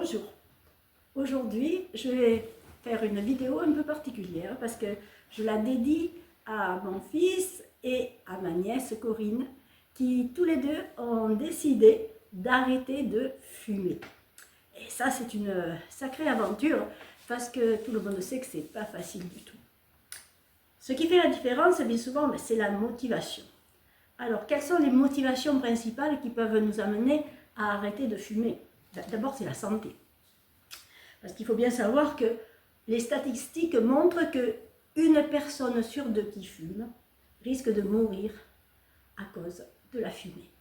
Bonjour, aujourd'hui je vais faire une vidéo un peu particulière parce que je la dédie à mon fils et à ma nièce Corinne qui tous les deux ont décidé d'arrêter de fumer. Et ça c'est une sacrée aventure parce que tout le monde sait que c'est pas facile du tout. Ce qui fait la différence bien souvent c'est la motivation. Alors quelles sont les motivations principales qui peuvent nous amener à arrêter de fumer? D'abord, c'est la santé. Parce qu'il faut bien savoir que les statistiques montrent qu'une personne sur deux qui fume risque de mourir à cause de la fumée.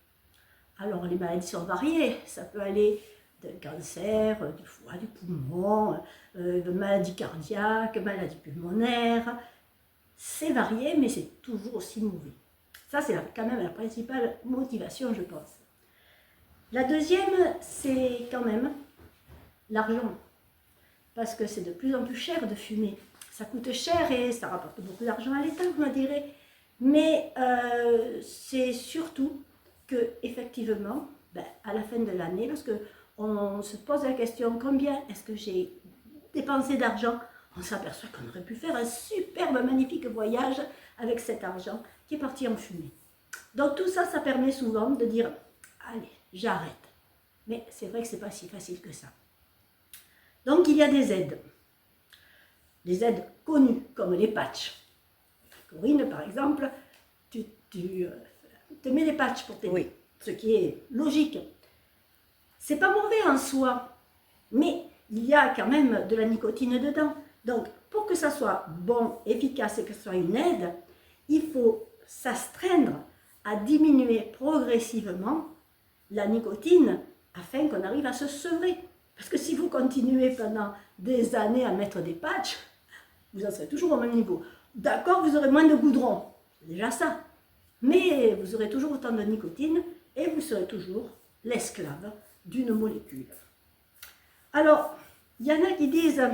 Alors, les maladies sont variées. Ça peut aller d'un cancer, du foie, du poumon, de maladies cardiaques, maladies pulmonaires. C'est varié, mais c'est toujours aussi mauvais. Ça, c'est quand même la principale motivation, je pense. La deuxième, c'est quand même l'argent. Parce que c'est de plus en plus cher de fumer. Ça coûte cher et ça rapporte beaucoup d'argent à l'État, vous me direz. Mais c'est surtout que, effectivement, à la fin de l'année, lorsque on se pose la question combien est-ce que j'ai dépensé d'argent, on s'aperçoit qu'on aurait pu faire un superbe, magnifique voyage avec cet argent qui est parti en fumée. Donc tout ça, ça permet souvent de dire allez, j'arrête. Mais c'est vrai que ce n'est pas si facile que ça. Donc il y a des aides. Des aides connues, comme les patchs. Corinne, par exemple, tu te mets des patchs pour t'aider. Oui. Ce qui est logique. C'est pas mauvais en soi, mais il y a quand même de la nicotine dedans. Donc pour que ça soit bon, efficace et que ce soit une aide, il faut s'astreindre à diminuer progressivement la nicotine afin qu'on arrive à se sevrer. Parce que si vous continuez pendant des années à mettre des patchs, vous en serez toujours au même niveau. D'accord, vous aurez moins de goudron, c'est déjà ça. Mais vous aurez toujours autant de nicotine et vous serez toujours l'esclave d'une molécule. Alors, il y en a qui disent,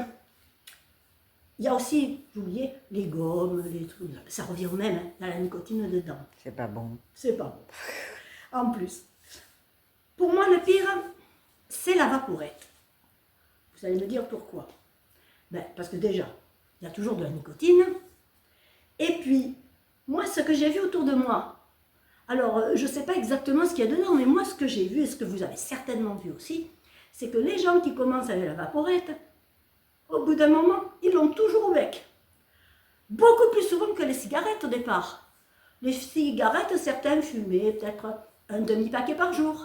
il y a aussi, j'oubliais, les gommes, les trucs, ça revient au même, il y a la nicotine dedans. C'est pas bon. C'est pas bon. En plus. Pour moi, le pire, c'est la vaporette. Vous allez me dire pourquoi. Parce que déjà, il y a toujours de la nicotine. Et puis, moi, ce que j'ai vu autour de moi, alors je ne sais pas exactement ce qu'il y a dedans, mais moi, ce que j'ai vu, et ce que vous avez certainement vu aussi, c'est que les gens qui commencent avec la vaporette, au bout d'un moment, ils l'ont toujours au bec. Beaucoup plus souvent que les cigarettes au départ. Les cigarettes, certains fumaient peut-être un demi-paquet par jour.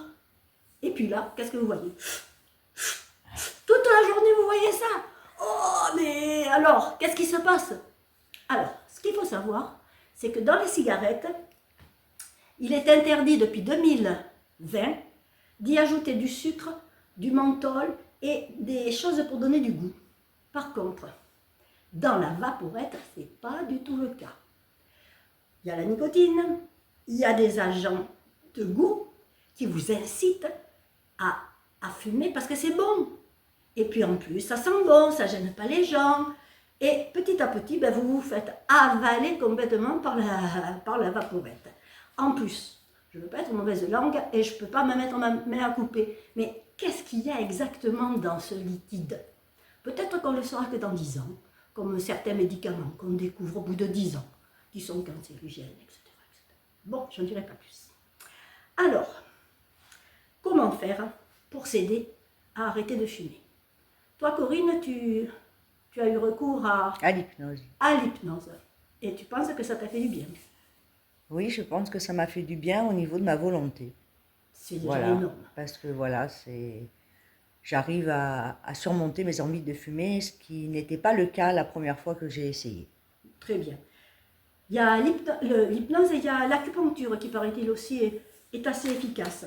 Et puis là, qu'est-ce que vous voyez? Toute la journée, vous voyez ça? Oh, mais alors, qu'est-ce qui se passe? Alors, ce qu'il faut savoir, c'est que dans les cigarettes, il est interdit depuis 2020 d'y ajouter du sucre, du menthol et des choses pour donner du goût. Par contre, dans la vaporette, ce n'est pas du tout le cas. Il y a la nicotine, il y a des agents de goût qui vous incitent à fumer parce que c'est bon. Et puis en plus, ça sent bon, ça ne gêne pas les gens. Et petit à petit, vous vous faites avaler complètement par la vaporette. En plus, je ne veux pas être mauvaise langue et je ne peux pas me mettre ma main à couper. Mais qu'est-ce qu'il y a exactement dans ce liquide? Peut-être qu'on le saura que dans 10 ans, comme certains médicaments qu'on découvre au bout de 10 ans, qui sont cancérigènes, etc. Bon, je n'en dirai pas plus. Alors, comment faire pour s'aider à arrêter de fumer? Toi, Corinne, tu as eu recours à l'hypnose. À l'hypnose. Et tu penses que ça t'a fait du bien? Oui, je pense que ça m'a fait du bien au niveau de ma volonté. C'est déjà énorme. Parce que voilà, j'arrive à surmonter mes envies de fumer, ce qui n'était pas le cas la première fois que j'ai essayé. Très bien. Il y a l'hypnose et il y a l'acupuncture qui, paraît-il aussi, est assez efficace.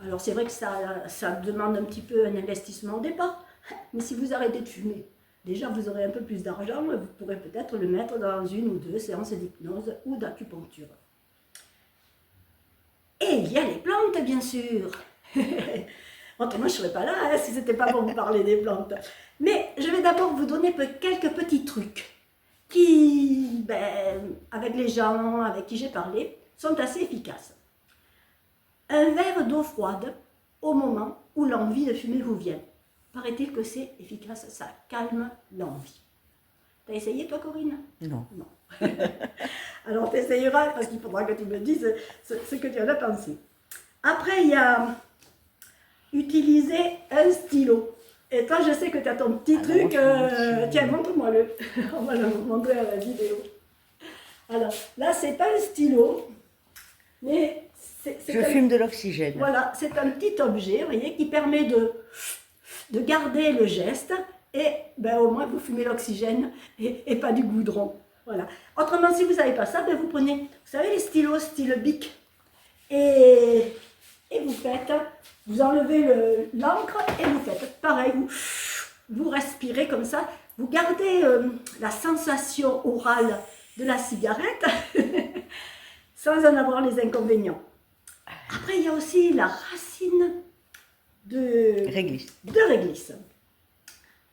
Alors c'est vrai que ça demande un petit peu un investissement au départ, mais si vous arrêtez de fumer, déjà vous aurez un peu plus d'argent, vous pourrez peut-être le mettre dans 1 ou 2 séances d'hypnose ou d'acupuncture. Et il y a les plantes, bien sûr. Autrement, je ne serais pas là si ce n'était pas pour vous parler des plantes. Mais je vais d'abord vous donner quelques petits trucs qui, avec les gens avec qui j'ai parlé, sont assez efficaces. Un verre d'eau froide au moment où l'envie de fumer vous vient. paraît-il que c'est efficace, ça calme l'envie. T'as essayé toi, Corinne? Non. Non. Alors tu essayeras parce qu'il faudra que tu me dises ce que tu en as pensé. Après, il y a utiliser un stylo. Et toi, je sais que tu as ton petit truc. Tiens, montre-moi-le. On va le montrer à la vidéo. Alors, là, c'est pas un stylo, mais je fume de l'oxygène. Voilà, c'est un petit objet, vous voyez, qui permet de garder le geste et ben, au moins vous fumez l'oxygène et pas du goudron. Voilà. Autrement, si vous ne savez pas ça, ben, vous prenez, vous savez, les stylos style Bic et vous faites, vous enlevez l'encre et vous faites pareil, vous respirez comme ça, vous gardez la sensation orale de la cigarette sans en avoir les inconvénients. Après, il y a aussi la racine de réglisse.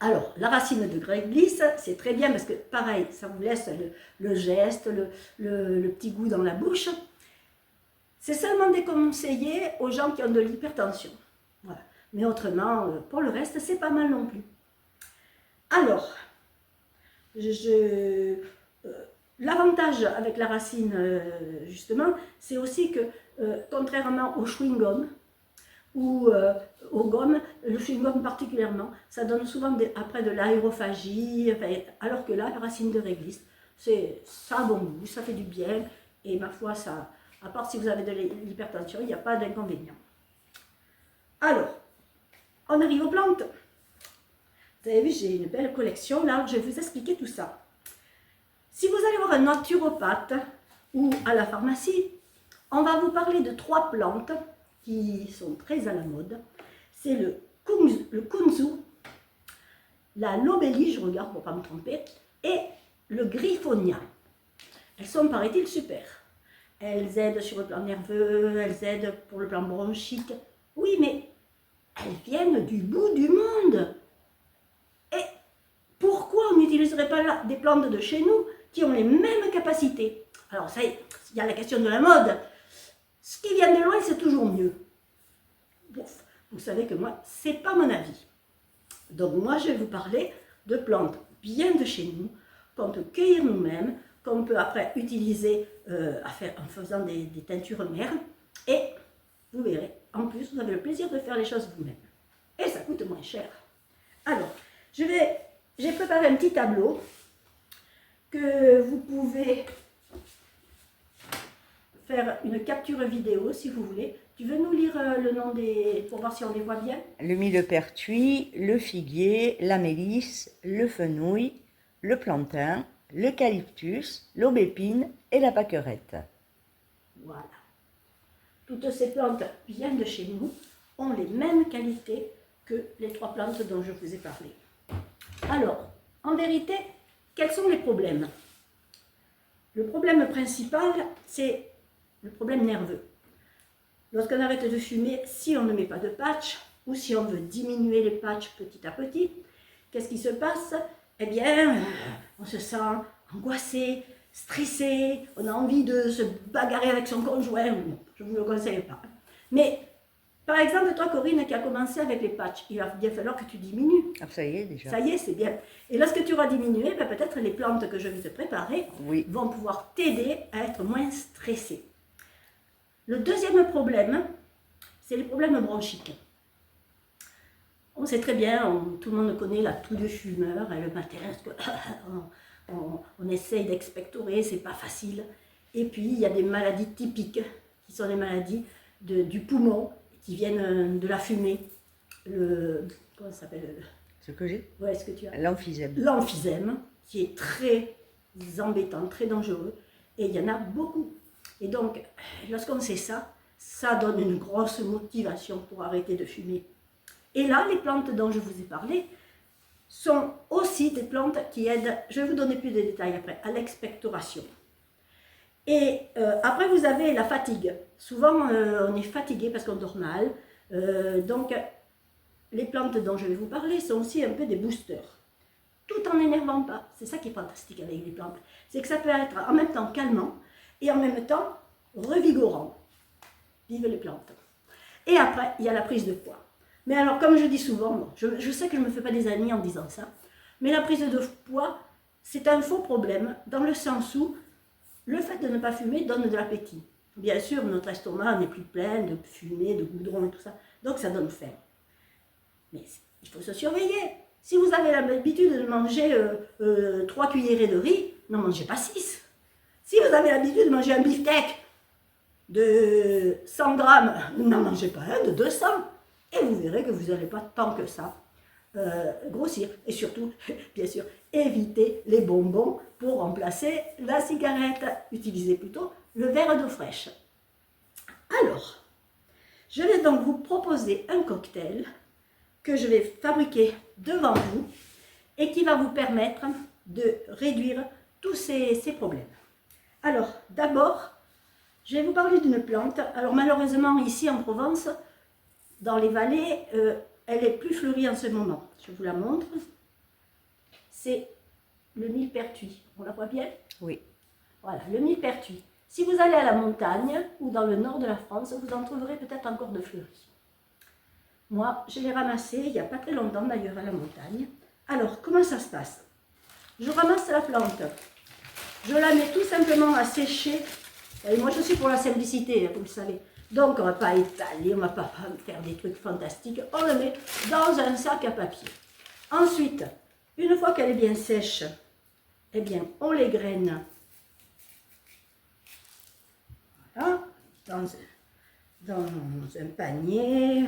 Alors, la racine de réglisse, c'est très bien parce que, pareil, ça vous laisse le geste, le petit goût dans la bouche. C'est seulement déconseillé aux gens qui ont de l'hypertension. Voilà. Mais autrement, pour le reste, c'est pas mal non plus. Alors, l'avantage avec la racine, justement, c'est aussi que, contrairement au chewing-gum ou aux gommes, le chewing-gum particulièrement, ça donne souvent après de l'aérophagie, enfin, alors que là, la racine de réglisse, ça a bon goût, ça fait du bien, et ma foi, ça, à part si vous avez de l'hypertension, il n'y a pas d'inconvénient. Alors, on arrive aux plantes. Vous avez vu, j'ai une belle collection, là, je vais vous expliquer tout ça. Si vous allez voir un naturopathe ou à la pharmacie, on va vous parler de 3 plantes qui sont très à la mode. C'est le kunzu, la lobélie, je regarde pour ne pas me tromper, et le griffonia. Elles sont, paraît-il, super. Elles aident sur le plan nerveux, elles aident pour le plan bronchique. Oui, mais elles viennent du bout du monde. Et pourquoi on n'utiliserait pas des plantes de chez nous qui ont les mêmes capacités? Alors ça, il y a la question de la mode. Ce qui vient de loin, c'est toujours mieux. Bon, vous savez que moi, c'est pas mon avis. Donc moi, je vais vous parler de plantes bien de chez nous, qu'on peut cueillir nous-mêmes, qu'on peut après utiliser en faisant des teintures mères. Et vous verrez, en plus, vous avez le plaisir de faire les choses vous-même. Et ça coûte moins cher. Alors, j'ai préparé un petit tableau que vous pouvez faire une capture vidéo si vous voulez. Tu veux nous lire le nom pour voir si on les voit bien? Le millepertuis, le figuier, la mélisse, le fenouil, le plantain, l'eucalyptus, l'aubépine et la pâquerette. Voilà. Toutes ces plantes viennent de chez nous, ont les mêmes qualités que les 3 plantes dont je vous ai parlé. Alors, en vérité, quels sont les problèmes? Le problème principal, c'est le problème nerveux. Lorsqu'on arrête de fumer, si on ne met pas de patch, ou si on veut diminuer les patchs petit à petit, qu'est-ce qui se passe? Eh bien, on se sent angoissé, stressé, on a envie de se bagarrer avec son conjoint. Non, je ne vous le conseille pas. Mais, par exemple, toi, Corinne, qui a commencé avec les patchs, il va bien falloir que tu diminues. Ah, ça y est déjà. Ça y est, c'est bien. Et lorsque tu auras diminué, ben peut-être les plantes que je vais te préparer vont pouvoir t'aider à être moins stressé. Le deuxième problème, c'est les problèmes bronchiques. On sait très bien, tout le monde connaît la toux de fumeur, et le matin, on essaye d'expectorer, c'est pas facile. Et puis, il y a des maladies typiques, qui sont des maladies du poumon, qui viennent de la fumée. Comment ça s'appelle? Ce que j'ai? Ouais, ce que tu as. L'emphysème. L'emphysème, qui est très embêtant, très dangereux, et il y en a beaucoup. Et donc, lorsqu'on sait ça, ça donne une grosse motivation pour arrêter de fumer. Et là, les plantes dont je vous ai parlé sont aussi des plantes qui aident, je vais vous donner plus de détails après, à l'expectoration. Et après, vous avez la fatigue. Souvent, on est fatigué parce qu'on dort mal. Donc, les plantes dont je vais vous parler sont aussi un peu des boosters. Tout en n'énervant pas. C'est ça qui est fantastique avec les plantes. C'est que ça peut être en même temps calmant et en même temps revigorant. Vive les plantes. Et après, il y a la prise de poids. Mais alors, comme je dis souvent, bon, je sais que je ne me fais pas des amis en disant ça, mais la prise de poids, c'est un faux problème, dans le sens où le fait de ne pas fumer donne de l'appétit. Bien sûr, notre estomac n'est plus plein de fumée, de goudron et tout ça, donc ça donne faim. Mais il faut se surveiller. Si vous avez l'habitude de manger 3 cuillerées de riz, n'en mangez pas 6. Si vous avez l'habitude de manger un beefsteak de 100 grammes, n'en mangez pas un de 200. Et vous verrez que vous n'allez pas tant que ça grossir. Et surtout, bien sûr, évitez les bonbons pour remplacer la cigarette. Utilisez plutôt le verre d'eau fraîche. Alors, je vais donc vous proposer un cocktail que je vais fabriquer devant vous et qui va vous permettre de réduire tous ces problèmes. Alors, d'abord, je vais vous parler d'une plante. Alors, malheureusement, ici en Provence, dans les vallées, elle est plus fleurie en ce moment. Je vous la montre. C'est le millepertuis. On la voit bien? Oui. Voilà, le millepertuis. Si vous allez à la montagne ou dans le nord de la France, vous en trouverez peut-être encore de fleuris. Moi, je l'ai ramassé il n'y a pas très longtemps d'ailleurs à la montagne. Alors, comment ça se passe? Je ramasse la plante. Je la mets tout simplement à sécher. Et moi, je suis pour la simplicité, vous le savez. Donc, on ne va pas étaler, on ne va pas faire des trucs fantastiques. On le met dans un sac à papier. Ensuite, une fois qu'elle est bien sèche, eh bien, on les graine. Voilà, dans un panier,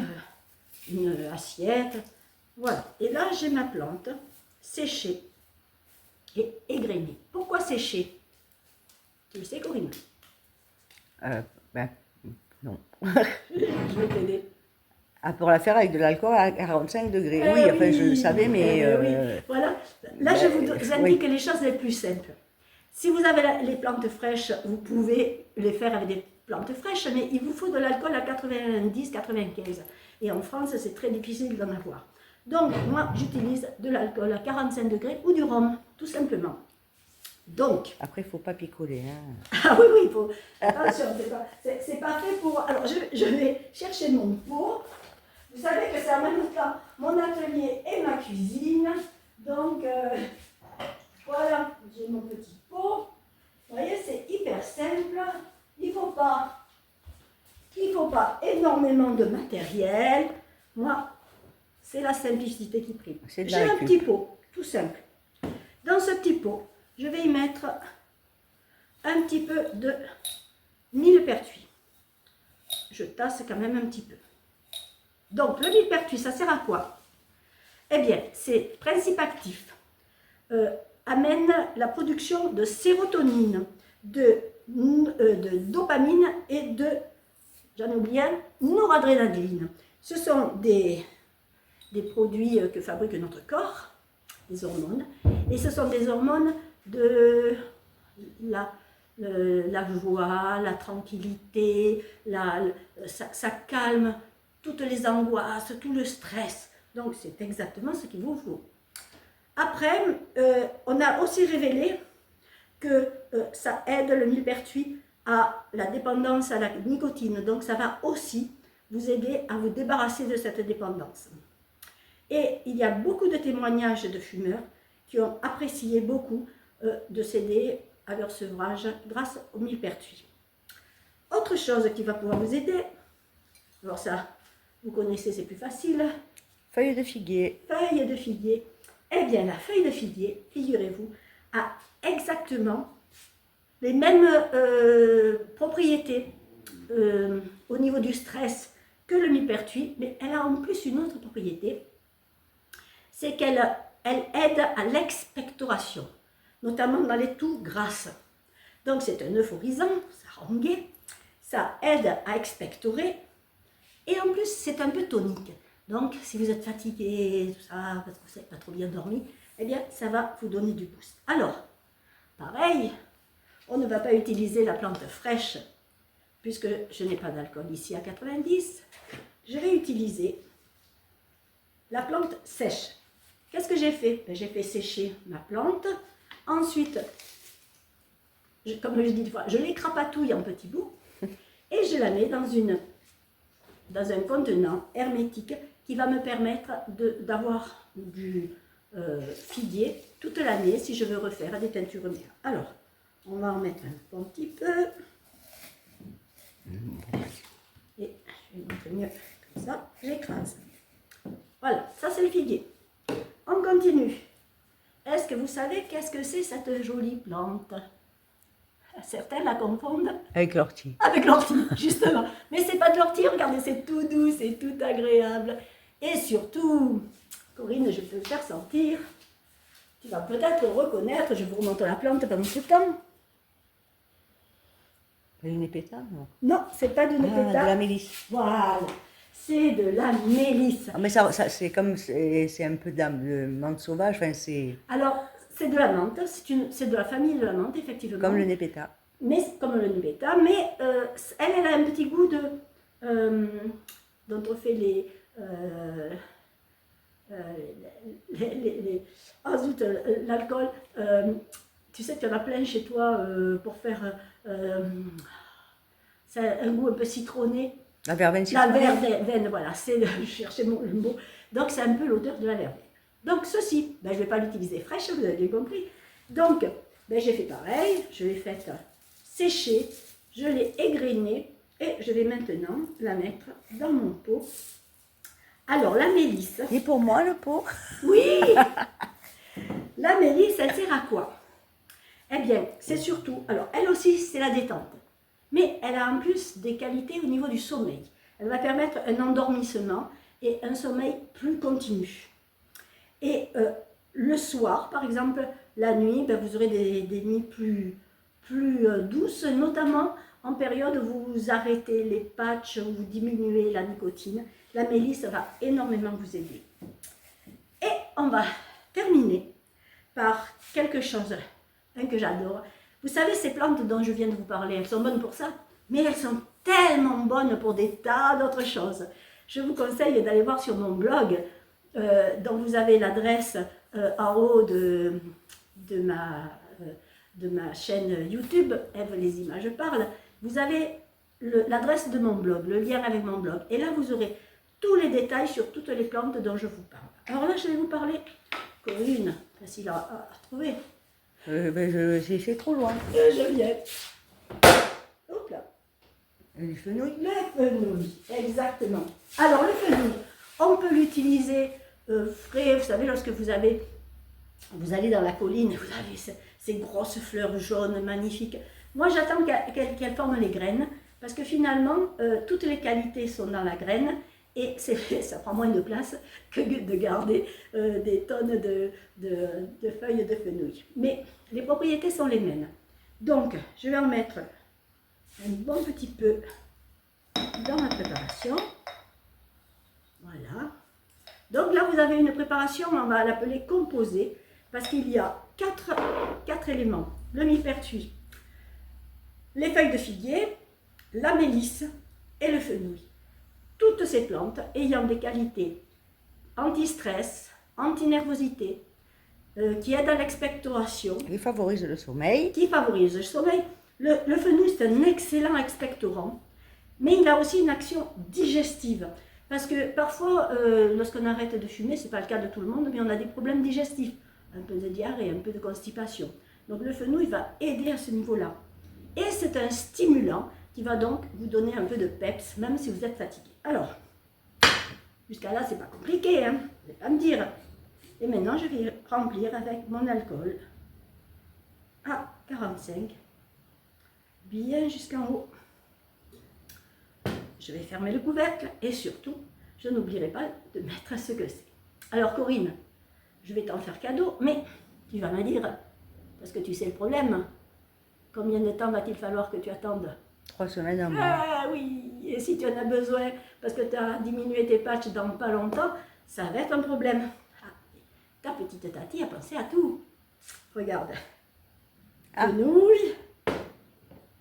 une assiette. Voilà. Et là, j'ai ma plante séchée et égrenée. Pourquoi sécher? Tu le sais, Corinne? Ben, non. Je vais t'aider. Ah, pour la faire avec de l'alcool à 45 degrés. Eh Oui, enfin, je le savais, mais... oui. Voilà. Là, je vous indique oui. les choses les plus simples. Si vous avez les plantes fraîches, vous pouvez les faire avec des plantes fraîches, mais il vous faut de l'alcool à 90-95. Et en France, c'est très difficile d'en avoir. Donc, moi, j'utilise de l'alcool à 45 degrés ou du rhum, tout simplement. Donc... Après, il ne faut pas picoler. Hein. Ah oui, il faut... Attention, c'est pas fait pour... Alors, je vais chercher mon pot. Vous savez que c'est en même temps mon atelier et ma cuisine. Donc, voilà, j'ai mon petit pot. Vous voyez, c'est hyper simple. Il ne faut pas énormément de matériel. Moi, c'est la simplicité qui prime. J'ai un petit pot, tout simple. Dans ce petit pot, je vais y mettre un petit peu de millepertuis. Je tasse quand même un petit peu. Donc, le millepertuis, ça sert à quoi? Eh bien, c'est principe actif. Amène la production de sérotonine, de dopamine et de, j'en ai oublié un, noradrénaline. Ce sont des produits que fabrique notre corps, des hormones, et ce sont des hormones de la joie, la tranquillité, ça calme toutes les angoisses, tout le stress. Donc c'est exactement ce qu'il vous faut. Après, on a aussi révélé que ça aide le millepertuis à la dépendance à la nicotine. Donc ça va aussi vous aider à vous débarrasser de cette dépendance. Et il y a beaucoup de témoignages de fumeurs qui ont apprécié beaucoup de s'aider à leur sevrage grâce au millepertuis. Autre chose qui va pouvoir vous aider, alors ça, vous connaissez, c'est plus facile. Feuille de figuier. Feuille de figuier. Eh bien, la feuille de figuier, figurez-vous, a exactement les mêmes propriétés au niveau du stress que le millepertuis, mais elle a en plus une autre propriété, c'est qu'elle aide à l'expectoration, notamment dans les toux grasses. Donc c'est un euphorisant, ça rend gai, ça aide à expectorer, et en plus c'est un peu tonique. Donc si vous êtes fatigué, tout ça, parce que vous n'avez pas trop bien dormi, eh bien ça va vous donner du boost. Alors, pareil, on ne va pas utiliser la plante fraîche, puisque je n'ai pas d'alcool ici à 90, je vais utiliser la plante sèche. Qu'est-ce que j'ai fait? J'ai fait sécher ma plante. Ensuite, comme je dis des fois, je l'écrapatouille en petits bouts et je la mets dans un contenant hermétique qui va me permettre d'avoir du figuier toute l'année si je veux refaire des teintures mères. Alors, on va en mettre un bon petit peu. Et je vais mettre mieux comme ça, j'écrase. Voilà, ça c'est le figuier. On continue. Est-ce que vous savez qu'est-ce que c'est cette jolie plante? Certains la confondent Avec l'ortie. avec l'ortie, justement. Mais c'est pas de l'ortie, regardez, c'est tout doux, c'est tout agréable. Et surtout, Corinne, je peux le faire sentir. Tu vas peut-être le reconnaître, je vous remonte la plante pendant ce temps. Le népéta, non? Non, c'est pas du Ah, de népéta. la mélisse. Voilà, c'est de la mélisse. Ah, mais ça c'est comme, c'est un peu de la menthe sauvage, enfin, c'est Alors, c'est de la menthe, c'est de la famille de la menthe, effectivement. comme le népéta. Mais comme le nubéta, mais elle a un petit goût de dont on fait oh zut, l'alcool. Tu sais, tu en as plein chez toi pour faire c'est un goût un peu citronné. La verveine La citronnée. verveine, voilà, je cherchais le mot. Donc c'est un peu l'odeur de la verveine. Donc ceci, ben, je ne vais pas l'utiliser fraîche, vous avez bien compris. Donc, ben, j'ai fait pareil, je l'ai faite sécher, je l'ai égrenée et je vais maintenant la mettre dans mon pot. Alors la mélisse, Et pour moi, le pot? oui, la mélisse, elle sert à quoi? Eh bien, c'est surtout, alors elle aussi c'est la détente, mais elle a en plus des qualités au niveau du sommeil. Elle va permettre un endormissement et un sommeil plus continu. Et le soir, par exemple, la nuit, ben, vous aurez des nuits plus douces, notamment en période où vous arrêtez les patchs, où vous diminuez la nicotine. La mélisse va énormément vous aider. Et on va terminer par quelque chose que j'adore. Vous savez, ces plantes dont je viens de vous parler, elles sont bonnes pour ça, mais elles sont tellement bonnes pour des tas d'autres choses. Je vous conseille d'aller voir sur mon blog, dont vous avez l'adresse en haut de ma chaîne YouTube, Ève les images parlent. Vous avez l'adresse de mon blog, le lien avec mon blog. Et là, vous aurez tous les détails sur toutes les plantes dont je vous parle. Alors là, je vais vous parler, Corinne, facile à trouver. Ben, c'est trop loin. Je viens. Hop là. Le fenouil. Le fenouil, exactement. Alors le fenouil, on peut l'utiliser frais, vous savez, lorsque vous allez dans la colline, vous avez ces grosses fleurs jaunes magnifiques. Moi j'attends qu'elles forment les graines, parce que finalement, toutes les qualités sont dans la graine, et ça prend moins de place que de garder des tonnes de feuilles de fenouil. Mais les propriétés sont les mêmes. Donc, je vais en mettre un bon petit peu dans ma préparation. Voilà. Donc là, vous avez une préparation, on va l'appeler composée, parce qu'il y a quatre éléments. Le millepertuis, les feuilles de figuier, la mélisse et le fenouil. Toutes ces plantes ayant des qualités anti-stress, anti-nervosité, qui aident à l'expectoration, Il favorise le sommeil. qui favorise le sommeil. Le fenouil, c'est un excellent expectorant, mais il a aussi une action digestive. Parce que parfois, lorsqu'on arrête de fumer, ce n'est pas le cas de tout le monde, mais on a des problèmes digestifs, un peu de diarrhée, un peu de constipation. Donc le fenouil va aider à ce niveau-là. Et c'est un stimulant qui va donc vous donner un peu de peps, même si vous êtes fatigué. Alors, jusqu'à là, c'est pas compliqué, hein, vous n'allez pas me dire. Et maintenant, je vais remplir avec mon alcool à 45, bien jusqu'en haut. Je vais fermer le couvercle et surtout, je n'oublierai pas de mettre ce que c'est. Alors Corinne, je vais t'en faire cadeau, mais tu vas me dire, parce que tu sais le problème, combien de temps va-t-il falloir que tu attendes? 3 semaines à mois. Ah oui, et si tu en as besoin, parce que tu as diminué tes patchs dans pas longtemps, ça va être un problème. Ah, ta petite Tati a pensé à tout. Regarde. Ah. Fenouil,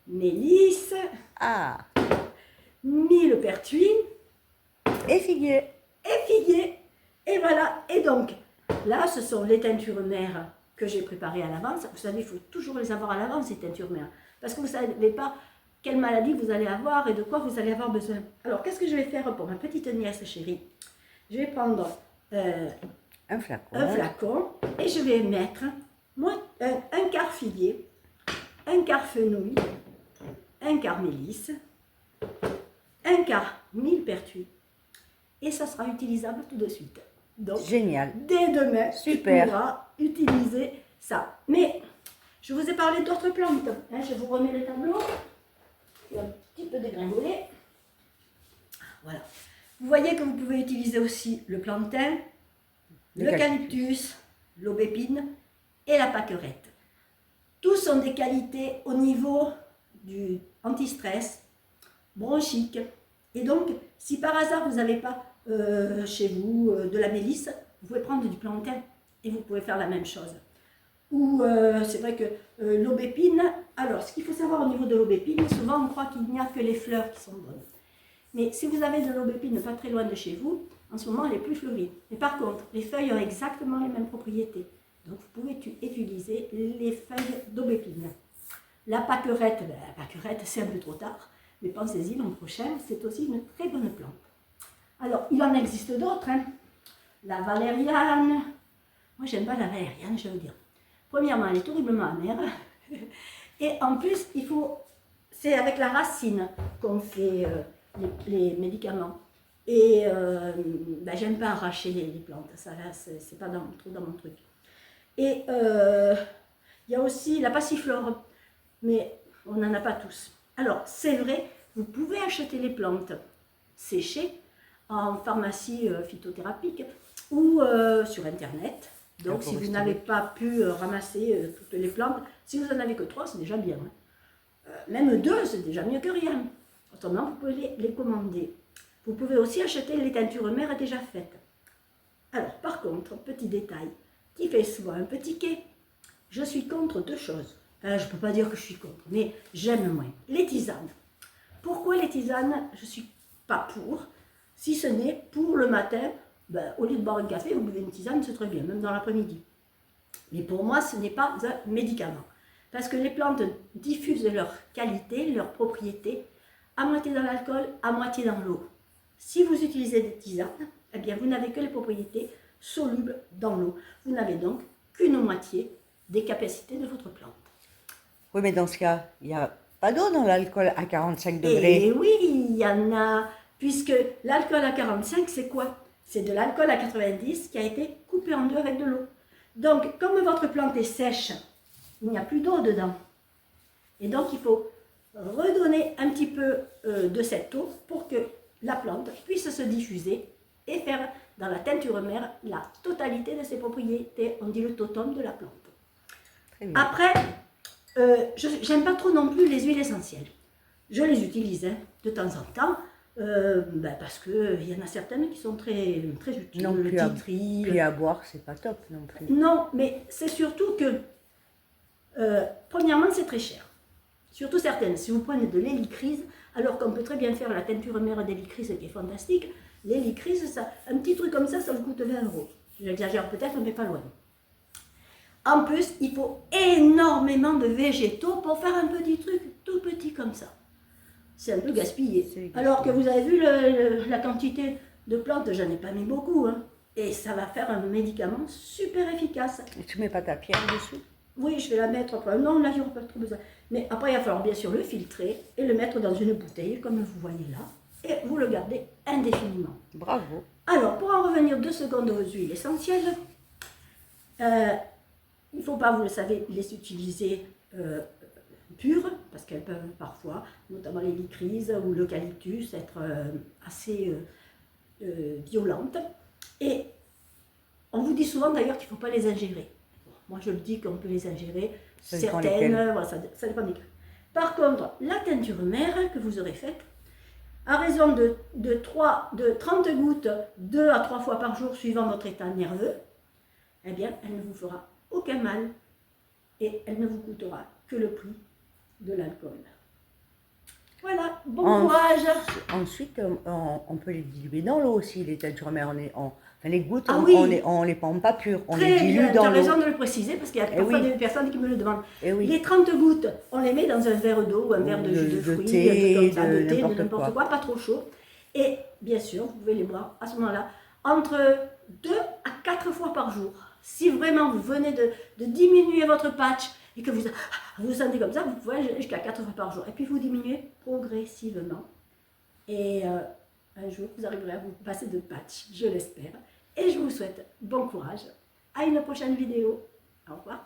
mélisse, Ah, millepertuis et figuier. et figuier. Et voilà. Et donc, là, ce sont les teintures mères que j'ai préparées à l'avance. Vous savez, il faut toujours les avoir à l'avance, ces teintures mères. Parce que vous ne savez pas quelle maladie vous allez avoir et de quoi vous allez avoir besoin. Alors, qu'est-ce que je vais faire pour ma petite nièce chérie? Je vais prendre Un flacon. un flacon et je vais mettre un quart figuier, un quart fenouil, un quart mélisse, un quart millepertuis et ça sera utilisable tout de suite. Donc, Génial. dès demain, Super. tu pourras utiliser ça. Mais je vous ai parlé d'autres plantes. Hein, je vous remets le tableau. Il est un petit peu dégringolé. Voilà. Vous voyez que vous pouvez utiliser aussi le plantain, l'eucalyptus, l'aubépine et la pâquerette. Tous sont des qualités au niveau du anti-stress, bronchique. Et donc, si par hasard vous n'avez pas chez vous de la mélisse, vous pouvez prendre du plantain et vous pouvez faire la même chose. Ou c'est vrai que l'aubépine, alors ce qu'il faut savoir au niveau de l'aubépine, souvent on croit qu'il n'y a que les fleurs qui sont bonnes. Mais si vous avez de l'aubépine pas très loin de chez vous, en ce moment elle est plus fleurie. Mais par contre, les feuilles ont exactement les mêmes propriétés. Donc vous pouvez utiliser les feuilles d'aubépine. La pâquerette, c'est un peu trop tard, mais pensez-y l'an prochain, c'est aussi une très bonne plante. Alors, il en existe d'autres, hein. La valériane. Moi, j'aime pas la valériane, je veux dire. Premièrement, elle est horriblement amère. Et en plus, c'est avec la racine qu'on fait les médicaments. Et j'aime pas arracher les plantes, ça là, c'est pas trop dans mon truc. Et il y a aussi la passiflore, mais on n'en a pas tous. Alors, c'est vrai, vous pouvez acheter les plantes séchées en pharmacie phytothérapique ou sur Internet. Donc, si vous n'avez pas pu ramasser toutes les plantes, si vous n'en avez que 3, c'est déjà bien. Hein. Même 2, c'est déjà mieux que rien. Autrement, vous pouvez les commander. Vous pouvez aussi acheter les teintures mères déjà faites. Alors, par contre, petit détail qui fait souvent un petit quai, je suis contre 2 choses. Je ne peux pas dire que je suis contre, mais j'aime moins. Les tisanes. Pourquoi les tisanes, je ne suis pas pour, si ce n'est pour le matin, au lieu de boire un café, vous buvez une tisane, c'est très bien, même dans l'après-midi. Mais pour moi, ce n'est pas un médicament. Parce que les plantes diffusent leurs qualités, leurs propriétés, à moitié dans l'alcool, à moitié dans l'eau. Si vous utilisez des tisanes, eh bien, vous n'avez que les propriétés solubles dans l'eau. Vous n'avez donc qu'une moitié des capacités de votre plante. Oui, mais dans ce cas, il n'y a pas d'eau dans l'alcool à 45 degrés. Et oui, il y en a, puisque l'alcool à 45, c'est quoi? C'est de l'alcool à 90 qui a été coupé en deux avec de l'eau. Donc, comme votre plante est sèche, il n'y a plus d'eau dedans. Et donc, il faut redonner un petit peu de cette eau pour que la plante puisse se diffuser et faire dans la teinture mère la totalité de ses propriétés. On dit le totum de la plante. Après, j'aime pas trop non plus les huiles essentielles. Je les utilise de temps en temps parce qu'il y en a certaines qui sont très, très utiles. Non, le plus titri. Puis à boire, c'est pas top non plus. Non, mais c'est surtout que, premièrement, c'est très cher. Surtout certaines. Si vous prenez de l'hélicryse, alors qu'on peut très bien faire la teinture mère d'hélicryse qui est fantastique, l'hélicryse, un petit truc comme ça vous coûte 20 €. J'exagère peut-être, mais pas loin. En plus, il faut énormément de végétaux pour faire un petit truc tout petit comme ça. C'est un peu gaspillé. Alors que vous avez vu la quantité de plantes, j'en ai pas mis beaucoup. Hein. Et ça va faire un médicament super efficace. Et tu mets pas ta pierre dessus? Oui, je vais la mettre après. Non, là, il n'y aura pas trop besoin. Mais après, il va falloir bien sûr le filtrer et le mettre dans une bouteille, comme vous voyez là. Et vous le gardez indéfiniment. Bravo. Alors, pour en revenir 2 secondes aux huiles essentielles, il ne faut pas, vous le savez, les utiliser pures, parce qu'elles peuvent parfois, notamment l'hélicryse ou l'eucalyptus, être assez violentes. Et on vous dit souvent d'ailleurs qu'il ne faut pas les ingérer. Bon, moi je le dis qu'on peut les ingérer, ça certaines, voilà, ça dépend desquelles. Par contre, la teinture mère que vous aurez faite, à raison de 30 gouttes 2 à 3 fois par jour suivant votre état nerveux, eh bien, elle ne vous fera aucun mal et elle ne vous coûtera que le prix de l'alcool. Voilà, bon courage. Ensuite, on peut les diluer dans l'eau aussi, les teintures mères. Enfin, les gouttes, oui. on les prend pas pures, on Très les dilue bien, dans l'eau. tu as raison de le préciser parce qu'il y a parfois des personnes qui me le demandent. Oui. Les 30 gouttes, on les met dans un verre d'eau ou un verre de jus de fruits, thé, de thé, de n'importe n'importe quoi, pas trop chaud. Et bien sûr, vous pouvez les boire à ce moment-là entre 2 à 4 fois par jour. Si vraiment vous venez de diminuer votre patch et que vous vous sentez comme ça, vous pouvez aller jusqu'à 4 fois par jour. Et puis vous diminuez progressivement. Et un jour, vous arriverez à vous passer de patch, je l'espère. Et je vous souhaite bon courage. À une prochaine vidéo. Au revoir.